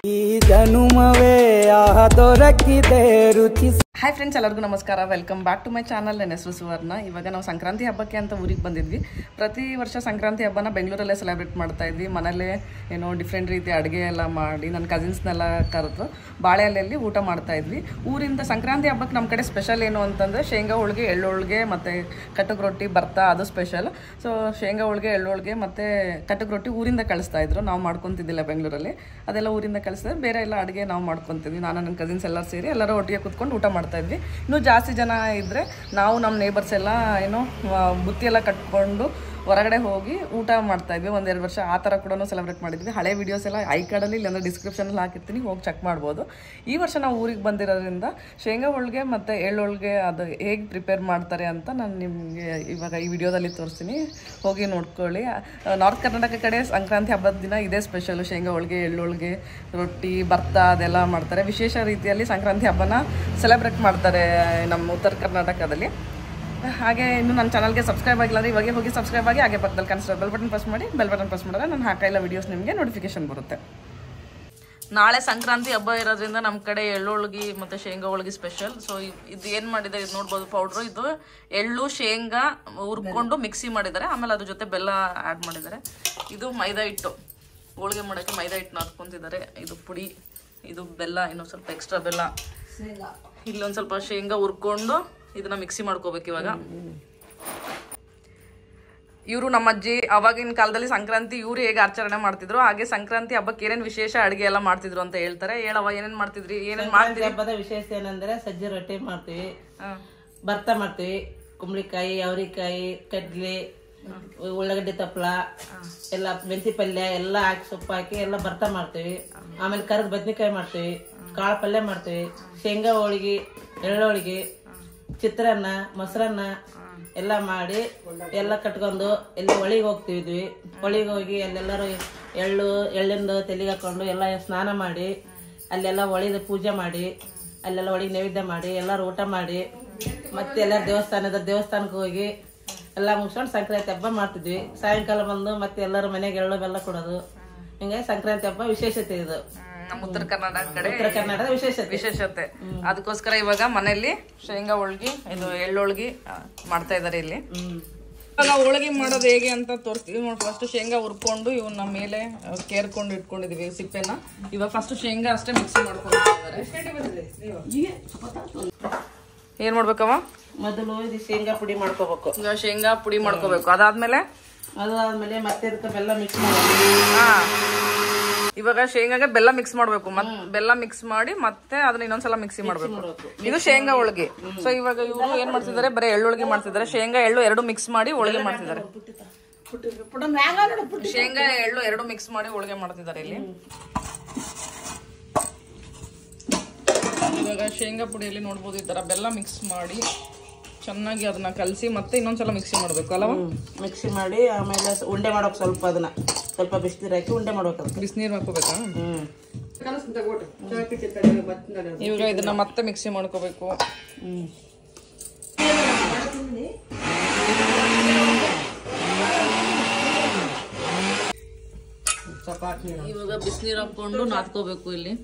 ಈ ಜನುಮವೇ ದೊರಕಿದೆ ರುಚಿ. ಹಾಯ್ ಫ್ರೆಂಡ್ಸ್, ಎಲ್ಲರಿಗೂ ನಮಸ್ಕಾರ. Welcome back to my channel. ನನ್ನ ಹೆಸರು ಸುವರ್ಣ. ಇವಾಗ ನಾವು ಸಂಕ್ರಾಂತಿ ಹಬ್ಬಕ್ಕೆ ಅಂತ ಊರಿಗೆ ಬಂದಿದ್ವಿ. ಪ್ರತಿ ವರ್ಷ ಸಂಕ್ರಾಂತಿ ಹಬ್ಬನ ಬೆಂಗಳೂರಲ್ಲೇ ಸೆಲೆಬ್ರೇಟ್ ಮಾಡ್ತಾ ಇದ್ವಿ. ಮನೇಲೇ ಏನೋ ಡಿಫ್ರೆಂಟ್ ರೀತಿ ಅಡುಗೆ ಎಲ್ಲ ಮಾಡಿ ನನ್ನ ಕಸಿನ್ಸ್ನೆಲ್ಲ ಕರೆದು ಬಾಳೆ ಎಲೆಯಲ್ಲಿ ಊಟ ಮಾಡ್ತಾ ಇದ್ವಿ. ಊರಿಂದ ಸಂಕ್ರಾಂತಿ ಹಬ್ಬಕ್ಕೆ ನಮ್ಮ ಕಡೆ ಸ್ಪೆಷಲ್ ಏನು ಅಂತಂದರೆ ಶೇಂಗಾ ಹೋಳಿಗೆ, ಎಳ್ಳು ಹೋಳಿಗೆ ಮತ್ತು ಕಟ್ಟಗೆ ರೊಟ್ಟಿ ಬರ್ತಾ, ಅದು ಸ್ಪೆಷಲ್. ಸೊ ಶೇಂಗಾ ಹೋಳಿಗೆ, ಎಳ್ಳು ಹೋಳಿಗೆ ಮತ್ತು ಕಟ್ಟಗೆ ರೊಟ್ಟಿ ಊರಿಂದ ಕಳಿಸ್ತಾ ಇದ್ರು. ನಾವು ಮಾಡ್ಕೊತಿದ್ದಿಲ್ಲ ಬೆಂಗಳೂರಲ್ಲಿ, ಅದೆಲ್ಲ ಊರಿಂದ ಕಳಿಸಿದ್ರೆ ಬೇರೆ ಎಲ್ಲ ಅಡುಗೆ ನಾವು ಮಾಡ್ಕೊತಿದ್ವಿ. ನಾನು ನನ್ನ ಕಸಿನ್ಸ್ ಎಲ್ಲರೂ ಸೇರಿ ಎಲ್ಲರೂ ಒಟ್ಟಿಗೆ ಕೂತ್ಕೊಂಡು ಊಟ ಮಾಡ್ತಾ ಇದ್ವಿ. ಇನ್ನೂ ಜಾಸ್ತಿ ಜನ ಇದ್ದರೆ ನಾವು ನಮ್ಮ ನೇಬರ್ಸ್ ಎಲ್ಲ ಏನೋ ಬುತ್ತಿ ಎಲ್ಲ ಕಟ್ಕೊಂಡು ಹೊರಗಡೆ ಹೋಗಿ ಊಟ ಮಾಡ್ತಾ ಇದ್ವಿ. 1-2 ವರ್ಷ ಆ ಥರ ಕೂಡ ಸೆಲೆಬ್ರೇಟ್ ಮಾಡಿದ್ವಿ. ಹಳೆ ವೀಡಿಯೋಸ್ ಎಲ್ಲ ಐ ಕಾರ್ಡಲ್ಲಿ ಇಲ್ಲಾಂದರೆ ಡಿಸ್ಕ್ರಿಪ್ಷನಲ್ಲಿ ಹಾಕಿರ್ತೀನಿ, ಹೋಗಿ ಚೆಕ್ ಮಾಡ್ಬೋದು. ಈ ವರ್ಷ ನಾವು ಊರಿಗೆ ಬಂದಿರೋದ್ರಿಂದ ಶೇಂಗಾ ಹೋಳಿಗೆ ಮತ್ತು ಎಳ್ಳು ಹೋಳಿಗೆ ಅದು ಹೇಗೆ ಪ್ರಿಪೇರ್ ಮಾಡ್ತಾರೆ ಅಂತ ನಾನು ನಿಮಗೆ ಇವಾಗ ಈ ವಿಡಿಯೋದಲ್ಲಿ ತೋರಿಸ್ತೀನಿ, ಹೋಗಿ ನೋಡ್ಕೊಳ್ಳಿ. ನಾರ್ತ್ ಕರ್ನಾಟಕ ಕಡೆ ಸಂಕ್ರಾಂತಿ ಹಬ್ಬದ ದಿನ ಇದೇ ಸ್ಪೆಷಲು. ಶೇಂಗಾ ಹೋಳಿಗೆ, ಎಳ್ಳು ಹೋಳಿಗೆ, ರೊಟ್ಟಿ, ಭತ್ತ ಅದೆಲ್ಲ ಮಾಡ್ತಾರೆ. ವಿಶೇಷ ರೀತಿಯಲ್ಲಿ ಸಂಕ್ರಾಂತಿ ಹಬ್ಬನ ಸೆಲೆಬ್ರೇಟ್ ಮಾಡ್ತಾರೆ ನಮ್ಮ ಉತ್ತರ ಕರ್ನಾಟಕದಲ್ಲಿ. ಹಾಗೆ ಇನ್ನು ನನ್ನ ಚಾನಲ್ಗೆ ಸಬ್ಸ್ಕ್ರೈಬ್ ಆಗಿಲ್ಲ ಅಂದರೆ ಇವಾಗ ಹೋಗಿ ಸಬ್ಸ್ಕ್ರೈಬ್ ಆಗಿ, ಹಾಗೆ ಪಕ್ಕದಲ್ಲಿ ಕಾಣಿಸ್ತಾರೆ ಬೆಲ್ ಬಟನ್ ಪ್ರೆಸ್ ಮಾಡಿ. ಬೆಲ್ ಬಟನ್ ಪ್ರೆಸ್ ಮಾಡಿದ್ರೆ ನಾನು ಹಾಕೋ ಎಲ್ಲ ವೀಡಿಯೋಸ್ ನಿಮಗೆ ನೋಟಿಫಿಕೇಶನ್ ಬರುತ್ತೆ. ನಾಳೆ ಸಂಕ್ರಾಂತಿ ಹಬ್ಬ ಇರೋದ್ರಿಂದ ನಮ್ಮ ಕಡೆ ಎಳ್ಳು ಹೋಳಿಗೆ ಮತ್ತು ಶೇಂಗಾ ಹೋಳಿಗೆ ಸ್ಪೆಷಲ್. ಸೊ ಇದು ಏನು ಮಾಡಿದ್ದಾರೆ ಇದು ನೋಡ್ಬೋದು. ಪೌಡ್ರು ಇದು ಎಳ್ಳು ಶೇಂಗಾ ಹುರ್ಕೊಂಡು ಮಿಕ್ಸಿ ಮಾಡಿದ್ದಾರೆ. ಆಮೇಲೆ ಅದ್ರ ಜೊತೆ ಬೆಲ್ಲ ಆ್ಯಡ್ ಮಾಡಿದ್ದಾರೆ. ಇದು ಮೈದಾ ಹಿಟ್ಟು, ಹೋಳಿಗೆ ಮಾಡೋಕ್ಕೆ ಮೈದಾ ಹಿಟ್ಟನ್ನ ಹಾಕ್ಕೊತಿದ್ದಾರೆ. ಇದು ಪುಡಿ, ಇದು ಬೆಲ್ಲ, ಇನ್ನೊಂದು ಸ್ವಲ್ಪ ಎಕ್ಸ್ಟ್ರಾ ಬೆಲ್ಲ, ಇಲ್ಲೊಂದು ಸ್ವಲ್ಪ ಶೇಂಗಾ ಹುರ್ಕೊಂಡು ಇದನ್ನ ಮಿಕ್ಸಿ ಮಾಡ್ಕೋಬೇಕು. ಇವಾಗ ಇವರು ನಮ್ಮ ಅಜ್ಜಿ ಅವಾಗಿನ ಕಾಲದಲ್ಲಿ ಸಂಕ್ರಾಂತಿ ಇವ್ರು ಹೇಗೆ ಆಚರಣೆ ಮಾಡ್ತಿದ್ರು, ಹಾಗೆ ಸಂಕ್ರಾಂತಿ ಹಬ್ಬಕ್ಕೆ ಏನೇನು ವಿಶೇಷ ಅಡುಗೆ ಎಲ್ಲ ಮಾಡ್ತಿದ್ರು ಅಂತ ಹೇಳ್ತಾರೆ. ಹೇಳವ, ಏನೇನ್ ಮಾಡ್ತಿದ್ರಿ, ಏನೇನ್ ಮಾಡ್ತೀವಿ? ಹಬ್ಬದ ವಿಶೇಷ ಏನಂದ್ರೆ ಸಜ್ಜೆ ರೊಟ್ಟಿ ಮಾಡ್ತೀವಿ, ಭರ್ತಾ ಮಾಡ್ತೀವಿ, ಕುಂಬಳಿಕಾಯಿ, ಅವರಿಕಾಯಿ, ಕಡ್ಲಿ, ಉಳ್ಳಾಗಡ್ಡಿ ತಪ್ಪಲ ಎಲ್ಲ, ಮೆಂತಿ ಪಲ್ಯ ಎಲ್ಲ ಹಾಕಿ ಸೊಪ್ಪು ಹಾಕಿ ಎಲ್ಲ ಭರ್ತಾ ಮಾಡ್ತೀವಿ. ಆಮೇಲೆ ಕರ್ದ ಬದ್ನಿಕಾಯಿ ಮಾಡ್ತೀವಿ, ಕಾಳು ಪಲ್ಯ ಮಾಡ್ತೀವಿ, ಶೇಂಗಾ ಹೋಳಿಗೆ, ಎಳ್ಳು ಹೋಳಿಗೆ, ಚಿತ್ರಾನ್ನ, ಮೊಸರನ್ನ ಎಲ್ಲ ಮಾಡಿ ಎಲ್ಲ ಕಟ್ಕೊಂಡು ಎಲ್ಲಿ ಹೊಳಿಗೆ ಹೋಗ್ತಿದ್ವಿ. ಹೊಳಿಗೆ ಹೋಗಿ ಅಲ್ಲೆಲ್ಲರೂ ಎಳ್ಳಿಂದ ತಲೆಗೆ ಹಾಕೊಂಡು ಎಲ್ಲ ಸ್ನಾನ ಮಾಡಿ ಅಲ್ಲೆಲ್ಲ ಹೊಳಿದ ಪೂಜೆ ಮಾಡಿ ಅಲ್ಲೆಲ್ಲ ಹೊಳಿಗೆ ನೈವೇದ್ಯ ಮಾಡಿ ಎಲ್ಲರೂ ಊಟ ಮಾಡಿ ಮತ್ತೆ ಎಲ್ಲ ದೇವಸ್ಥಾನಕ್ಕೆ ಹೋಗಿ ಎಲ್ಲ ಮುಗಿಸ್ಕೊಂಡು ಸಂಕ್ರಾಂತಿ ಹಬ್ಬ ಮಾಡ್ತಿದ್ವಿ. ಸಾಯಂಕಾಲ ಬಂದು ಮತ್ತೆ ಎಲ್ಲರೂ ಮನೆಗೆ ಎಳ್ಳು ಬೆಲ್ಲ ಕೊಡೋದು. ಹಿಂಗಾಗಿ ಸಂಕ್ರಾಂತಿ ಹಬ್ಬ ವಿಶೇಷತೆ ಇದು ನಮ್ಮ ಉತ್ತರ ಕರ್ನಾಟಕ ಕಡೆ, ಉತ್ತರ ಕರ್ನಾಟಕದ ವಿಶೇಷತೆ. ಅದಕ್ಕೋಸ್ಕರ ಇವಾಗ ಮನೆಯಲ್ಲಿ ಶೇಂಗಾ ಹೋಳಿಗೆ, ಇದು ಎಳ್ಳು ಹೋಳಿಗೆ ಮಾಡ್ತಾ ಇದಾರೆ ಇಲ್ಲಿ. ಇವಾಗ ಹೋಳಿಗೆ ಮಾಡೋದು ಹೇಗೆ ಅಂತ ತೋರಿಸ್ತೀವಿ. ಫಸ್ಟ್ ಶೇಂಗಾ ಹುರ್ಕೊಂಡು ಇವನ್ನ ಮೇಲೆ ಕೇರ್ಕೊಂಡು ಇಟ್ಕೊಂಡಿದೀವಿ ಸಿಪ್ಪೆನ. ಇವಾಗ ಫಸ್ಟ್ ಶೇಂಗಾ ಅಷ್ಟೇ ಮಿಕ್ಸಿ ಮಾಡ್ಕೊಂಡಿದ್ದಾರೆ. ಏನ್ ಮಾಡ್ಬೇಕವ? ಮೊದಲು ಇದು ಶೇಂಗಾ ಪುಡಿ ಮಾಡ್ಕೋಬೇಕು. ಈಗ ಶೇಂಗಾ ಪುಡಿ ಮಾಡ್ಕೋಬೇಕು. ಅದಾದ್ಮೇಲೆ ಮತ್ತೆ ಇದಕ್ಕೆ ಬೆಲ್ಲ ಮಿಕ್ಸ್ ಮಾಡಬೇಕು. ಇವಾಗ ಶೇಂಗಾಗೆ ಬೆಲ್ಲ ಮಿಕ್ಸ್ ಮಾಡ್ಬೇಕು. ಬೆಲ್ಲ ಮಿಕ್ಸ್ ಮಾಡಿ ಮತ್ತೆ ಅದನ್ನ ಇನ್ನೊಂದ್ಸಲ ಮಿಕ್ಸಿ ಮಾಡ್ಬೇಕು. ಇದು ಶೇಂಗಾ ಹೋಳಿಗೆ. ಸೊ ಇವಾಗ ಇವರು ಏನ್ ಮಾಡ್ತಿದ್ದಾರೆ, ಬರೀ ಎಳ್ಳು ಹೋಳಿಗೆ ಮಾಡ್ತಿದ್ದಾರೆ. ಶೇಂಗಾ ಎಳ್ಳು ಎರಡು ಮಿಕ್ಸ್ ಮಾಡಿ ಹೋಳಿಗೆ ಮಾಡ್ತಿದ್ದಾರೆ. ಶೇಂಗಾ ಎಳ್ಳು ಎರಡು ಮಿಕ್ಸ್ ಮಾಡಿ ಹೋಳಿಗೆ ಮಾಡ್ತಿದ್ದಾರೆ ಇಲ್ಲಿ. ಇವಾಗ ಶೇಂಗಾ ಪುಡಿಯಲ್ಲಿ ನೋಡ್ಬೋದು ಈ ತರ ಬೆಲ್ಲ ಮಿಕ್ಸ್ ಮಾಡಿ ಚೆನ್ನಾಗಿ ಅದನ್ನ ಕಲಸಿ ಮತ್ತೆ ಇನ್ನೊಂದ್ಸಲ ಮಿಕ್ಸಿ ಮಾಡ್ಬೇಕು ಅಲ್ಲವಾ? ಮಿಕ್ಸಿ ಮಾಡಿ ಆಮೇಲೆ ಉಂಡೆ ಮಾಡೋಕೆ ಸ್ವಲ್ಪ ಬಿಸಿನೀರು ಹಾಕಿ ಉಂಡೆ ಮಾಡ್ಬೇಕು. ಬಿಸಿನೀರು ಹಾಕೋಬೇಕಾ? ಇವಾಗ ಇದನ್ನ ಮತ್ತೆ ಮಿಕ್ಸಿ ಮಾಡ್ಕೋಬೇಕು. ಇವಾಗ ಬಿಸಿನೀರು ಹಾಕೊಂಡು ನಾದ್ಕೋಬೇಕು ಇಲ್ಲಿ.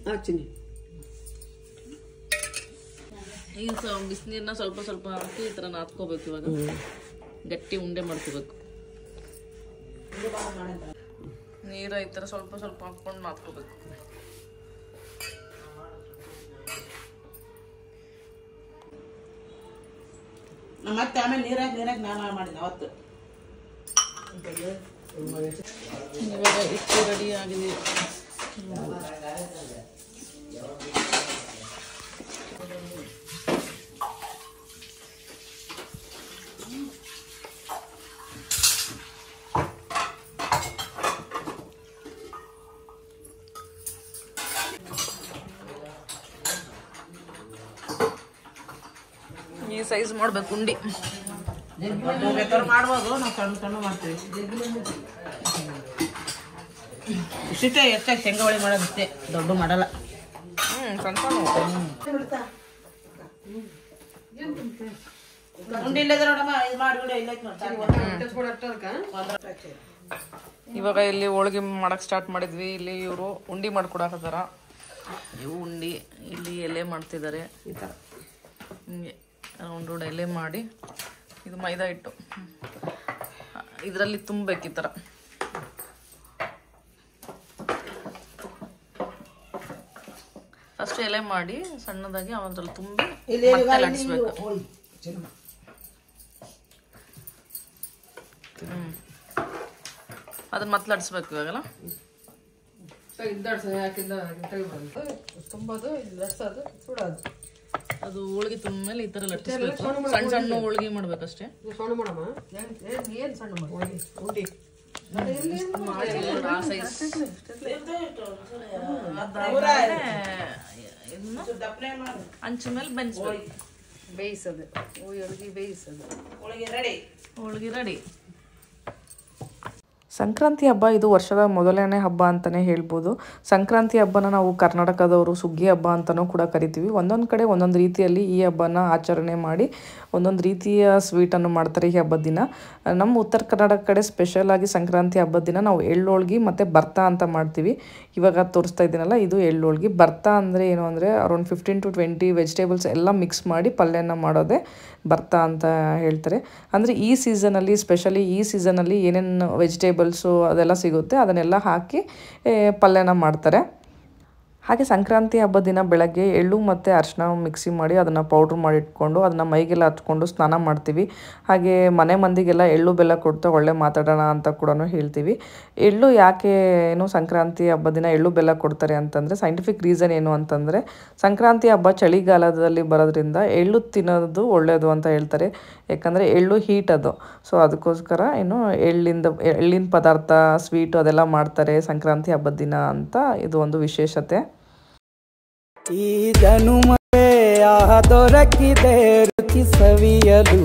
ಈಗ ಬಿಸಿನೀರ್ನ ಸ್ವಲ್ಪ ಸ್ವಲ್ಪ ಹಾಕಿ ಈ ತರ ನಾದ್ಕೋಬೇಕು. ಇವಾಗ ಗಟ್ಟಿ ಉಂಡೆ ಮಾಡ್ಕೋಬೇಕು. ನೀರ ಈ ತರ ಸ್ವಲ್ಪ ಸ್ವಲ್ಪ ಹಾಕೊಂಡು ನಾದ್ಕೋಬೇಕು. ಮತ್ತೆ ಆಮೇಲೆ ನೀರಾಗಿ ನಾನು ಮಾಡಿದೆ ಅವತ್ತು. ಇವಾಗ ಇಷ್ಟು ರೆಡಿ ಆಗಿದೆ. ಈ ಸೈಜ್ ಮಾಡ್ಬೇಕು ಉಂಡಿ. ಮಾಡ್ಬೋದು, ನಾವು ಸಣ್ಣ ಮಾಡ್ತೀವಿ. ಇಷ್ಟೇ ಎಷ್ಟಾಗಿ ಶೇಂಗಾ ಹೋಳಿಗೆ ಮಾಡೋದಿಷ್ಟೇ, ದೊಡ್ಡ ಮಾಡಲ್ಲ. ಸಣ್ಣ ಉಂಡಿ ಇಲ್ಲದ್ರೆ ನೋಡಮ್ಮ ಇದು ಮಾಡಿಬಿಡಿ. ಇವಾಗ ಇಲ್ಲಿ ಹೋಳಿಗೆ ಮಾಡಕ್ ಸ್ಟಾರ್ಟ್ ಮಾಡಿದ್ವಿ. ಇಲ್ಲಿ ಇವರು ಉಂಡಿ ಮಾಡ್ಕೊಡಕತ್ತಾರ. ಇವು ಉಂಡಿ ಇಲ್ಲಿ ಎಲೆ ಮಾಡ್ತಿದ್ದಾರೆ ಈ ಥರ ಹಿಂಗೆ ರೌಂಡ್ ಎಲೆ ಮಾಡಿ ಇದು ಮೈದಾ ಹಿಟ್ಟು ಇದರಲ್ಲಿ ತುಂಬಬೇಕು ಈ ಥರ ಫಸ್ಟ್ ಎಲೆ ಮಾಡಿ ಸಣ್ಣದಾಗಿ ಅದ್ರಲ್ಲಿ ತುಂಬಿ ಮತ್ತೆ ಲಟ್ಸ್ಬೇಕು ಅದನ್ನ ಮತ್ತೆ ಲಟ್ಸ್ಬೇಕು ಇವಾಗಲ್ಲ ಅದು ಹೋಳಿಗೆ ತುಂಬ ಮೇಲೆ ಈ ತರ ಲಟ್ಟಿಸ್ಬೇಕು ಸಣ್ಣ ಸಣ್ಣ ಹೋಳಿಗೆ ಮಾಡ್ಬೇಕಷ್ಟೇ ಅಂಚು ಮೇಲೆ ಬೇಯಿಸೋದು ಹೋಳಿಗೆ ರೆಡಿ. ಸಂಕ್ರಾಂತಿ ಹಬ್ಬ ಇದು ವರ್ಷದ ಮೊದಲನೇ ಹಬ್ಬ ಅಂತಲೇ ಹೇಳ್ಬೋದು. ಸಂಕ್ರಾಂತಿ ಹಬ್ಬನ ನಾವು ಕರ್ನಾಟಕದವರು ಸುಗ್ಗಿ ಹಬ್ಬ ಅಂತಲೂ ಕೂಡ ಕರಿತೀವಿ. ಒಂದೊಂದು ಕಡೆ ಒಂದೊಂದು ರೀತಿಯಲ್ಲಿ ಈ ಹಬ್ಬನ ಆಚರಣೆ ಮಾಡಿ ಒಂದೊಂದು ರೀತಿಯ ಸ್ವೀಟನ್ನು ಮಾಡ್ತಾರೆ ಈ ಹಬ್ಬದ ದಿನ. ನಮ್ಮ ಉತ್ತರ ಕರ್ನಾಟಕ ಕಡೆ ಸ್ಪೆಷಲಾಗಿ ಸಂಕ್ರಾಂತಿ ಹಬ್ಬದ ದಿನ ನಾವು ಎಳ್ಳೋಳ್ಗಿ ಮತ್ತು ಭರ್ತಾ ಅಂತ ಮಾಡ್ತೀವಿ. ಇವಾಗ ತೋರಿಸ್ತಾ ಇದ್ದೀನಲ್ಲ ಇದು ಎಳ್ಳೋಳ್ಗಿ. ಭರ್ತಾ ಅಂದರೆ ಏನು ಅಂದರೆ ಅರೌಂಡ್ 15 to 20 ವೆಜಿಟೇಬಲ್ಸ್ ಎಲ್ಲ ಮಿಕ್ಸ್ ಮಾಡಿ ಪಲ್ಯನ ಮಾಡೋದೇ ಭರ್ತಾ ಅಂತ ಹೇಳ್ತಾರೆ. ಅಂದರೆ ಈ ಸೀಸನಲ್ಲಿ ಸ್ಪೆಷಲಿ ಈ ಸೀಸನಲ್ಲಿ ಏನೇನು ವೆಜಿಟೇಬಲ್ಸು ಅದೆಲ್ಲ ಸಿಗುತ್ತೆ ಅದನ್ನೆಲ್ಲ ಹಾಕಿ ಪಲ್ಯನ ಮಾಡ್ತಾರೆ. ಹಾಗೆ ಸಂಕ್ರಾಂತಿ ಹಬ್ಬದ ದಿನ ಬೆಳಗ್ಗೆ ಎಳ್ಳು ಮತ್ತು ಅರಿಶಿನ ಮಿಕ್ಸಿ ಮಾಡಿ ಅದನ್ನು ಪೌಡ್ರ್ ಮಾಡಿ ಇಟ್ಕೊಂಡು ಅದನ್ನು ಮೈಗೆಲ್ಲ ಹಚ್ಕೊಂಡು ಸ್ನಾನ ಮಾಡ್ತೀವಿ. ಹಾಗೆ ಮನೆ ಮಂದಿಗೆಲ್ಲ ಎಳ್ಳು ಬೆಲ್ಲ ಕೊಡ್ತಾ ಒಳ್ಳೆ ಮಾತಾಡೋಣ ಅಂತ ಕೂಡ ಹೇಳ್ತೀವಿ. ಎಳ್ಳು ಯಾಕೆ ಏನು ಸಂಕ್ರಾಂತಿ ಹಬ್ಬದ ದಿನ ಎಳ್ಳು ಬೆಲ್ಲ ಕೊಡ್ತಾರೆ ಅಂತಂದರೆ ಸೈಂಟಿಫಿಕ್ ರೀಸನ್ ಏನು ಅಂತಂದರೆ ಸಂಕ್ರಾಂತಿ ಹಬ್ಬ ಚಳಿಗಾಲದಲ್ಲಿ ಬರೋದ್ರಿಂದ ಎಳ್ಳು ತಿನ್ನೋದು ಒಳ್ಳೆಯದು ಅಂತ ಹೇಳ್ತಾರೆ. ಯಾಕಂದರೆ ಎಳ್ಳು ಹೀಟ್ ಅದು. ಸೊ ಅದಕ್ಕೋಸ್ಕರ ಏನು ಎಳ್ಳಿನ ಪದಾರ್ಥ ಸ್ವೀಟು ಅದೆಲ್ಲ ಮಾಡ್ತಾರೆ ಸಂಕ್ರಾಂತಿ ಹಬ್ಬದ ದಿನ ಅಂತ ಇದು ಒಂದು ವಿಶೇಷತೆ. ಈ ಜನುಮವೇ ದೊರಕಿದೆ ರುಚಿ ಸವಿಯಲು.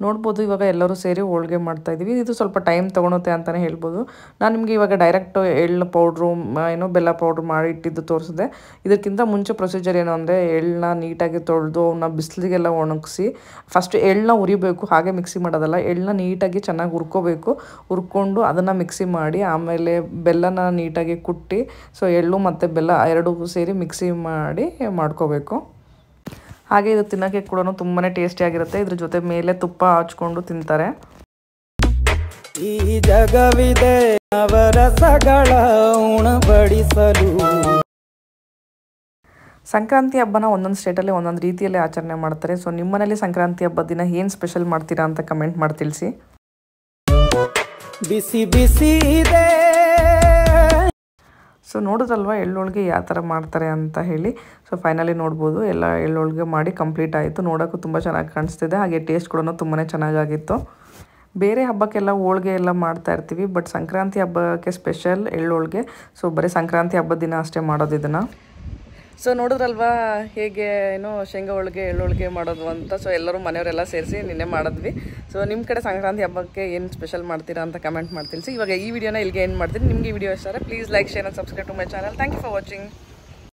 ನೋಡ್ಬೋದು ಇವಾಗ ಎಲ್ಲರೂ ಸೇರಿ ಹೋಳಿಗೆ ಮಾಡ್ತಾ ಇದ್ದೀವಿ. ಇದು ಸ್ವಲ್ಪ ಟೈಮ್ ತೊಗೊಳುತ್ತೆ ಅಂತಲೇ ಹೇಳ್ಬೋದು. ನಾನು ನಿಮಗೆ ಇವಾಗ ಡೈರೆಕ್ಟು ಎಳ್ಳು ಪೌಡ್ರು ಏನೋ ಬೆಲ್ಲ ಪೌಡ್ರು ಮಾಡಿ ಇಟ್ಟಿದ್ದು ತೋರಿಸಿದೆ. ಇದಕ್ಕಿಂತ ಮುಂಚೆ ಪ್ರೊಸೀಜರ್ ಏನು ಅಂದರೆ ಎಳ್ಳನ್ನ ನೀಟಾಗಿ ತೊಳೆದು ಅವನ್ನ ಬಿಸಿಲಿಗೆಲ್ಲ ಒಣಗಿಸಿ ಫಸ್ಟ್ ಎಳ್ಳನ್ನ ಉರಿಬೇಕು. ಹಾಗೆ ಮಿಕ್ಸಿ ಮಾಡೋದಲ್ಲ, ಎಳ್ಳನ್ನ ನೀಟಾಗಿ ಚೆನ್ನಾಗಿ ಹುರ್ಕೋಬೇಕು. ಹುರ್ಕೊಂಡು ಅದನ್ನು ಮಿಕ್ಸಿ ಮಾಡಿ ಆಮೇಲೆ ಬೆಲ್ಲನ ನೀಟಾಗಿ ಕುಟ್ಟಿ ಸೊ ಎಳ್ಳು ಮತ್ತು ಬೆಲ್ಲ ಎರಡೂ ಸೇರಿ ಮಿಕ್ಸಿ ಮಾಡಿ ಮಾಡ್ಕೋಬೇಕು. ಹಾಗೆ ಇದು ತಿನ್ನೋಕ್ಕೆ ಕೂಡ ತುಂಬಾ ಟೇಸ್ಟಿಯಾಗಿರುತ್ತೆ. ಇದ್ರ ಜೊತೆ ಮೇಲೆ ತುಪ್ಪ ಹಚ್ಕೊಂಡು ತಿಂತಾರೆ. ಈ ಜಗವಿದೆ ನವರಸಗಳ ಉಣಬಡಿಸಲು. ಸಂಕ್ರಾಂತಿ ಹಬ್ಬನ ಒಂದೊಂದು ಸ್ಟೇಟಲ್ಲಿ ಒಂದೊಂದು ರೀತಿಯಲ್ಲಿ ಆಚರಣೆ ಮಾಡ್ತಾರೆ. ಸೊ ನಿಮ್ಮ ಮನೇಲಿ ಸಂಕ್ರಾಂತಿ ಹಬ್ಬದ ದಿನ ಏನು ಸ್ಪೆಷಲ್ ಮಾಡ್ತೀರಾ ಅಂತ ಕಮೆಂಟ್ ಮಾಡಿ ತಿಳಿಸಿ. ಬಿಸಿ ಬಿಸಿ ಇದೆ. ಸೊ ನೋಡೋದಲ್ವ ಎಳ್ಳೋಳಿಗೆ ಯಾವ ಥರ ಮಾಡ್ತಾರೆ ಅಂತ ಹೇಳಿ. ಸೊ ಫೈನಲಿ ನೋಡ್ಬೋದು ಎಲ್ಲ ಎಳ್ಳೋಳಿಗೆ ಮಾಡಿ ಕಂಪ್ಲೀಟ್ ಆಯಿತು. ನೋಡೋಕ್ಕೂ ತುಂಬ ಚೆನ್ನಾಗಿ ಕಾಣಿಸ್ತಿದೆ. ಹಾಗೆ ಟೇಸ್ಟ್ ಕೂಡ ತುಂಬಾ ಚೆನ್ನಾಗಿತ್ತು. ಬೇರೆ ಹಬ್ಬಕ್ಕೆಲ್ಲ ಹೋಳಿಗೆ ಎಲ್ಲ ಮಾಡ್ತಾ ಇರ್ತೀವಿ, ಬಟ್ ಸಂಕ್ರಾಂತಿ ಹಬ್ಬಕ್ಕೆ ಸ್ಪೆಷಲ್ ಎಳ್ಳೋಳಿಗೆ. ಸೊ ಬರೀ ಸಂಕ್ರಾಂತಿ ಹಬ್ಬದ ದಿನ ಅಷ್ಟೇ ಮಾಡೋದು ಇದನ್ನು. ಸೊ ನೋಡಿದ್ರಲ್ವಾ ಹೇಗೆ ಏನು ಶೇಂಗಾ ಹೋಳಿಗೆ ಎಳ್ಳೋಳಿಗೆ ಮಾಡೋದು ಅಂತ. ಸೊ ಎಲ್ಲರೂ ಮನೆಯವರೆಲ್ಲ ಸೇರಿಸಿ ನಿನ್ನೆ ಮಾಡಿದ್ವಿ. ಸೊ ನಿಮ್ಮ ಕಡೆ ಸಂಕ್ರಾಂತಿ ಹಬ್ಬಕ್ಕೆ ಏನು ಸ್ಪೆಷಲ್ ಮಾಡ್ತೀರಾ ಅಂತ ಕಮೆಂಟ್ ಮಾಡಿ ತಿಳಿಸಿ. ಇವಾಗ ಈ ವಿಡಿಯೋನ ಇಲ್ಲಿಗೆ ಏನು ಮಾಡ್ತೀನಿ. ನಿಮಗೆ ಈ ವಿಡಿಯೋ ಇಷ್ಟ ಆದರೆ please like, share and subscribe to my channel. Thank you for watching.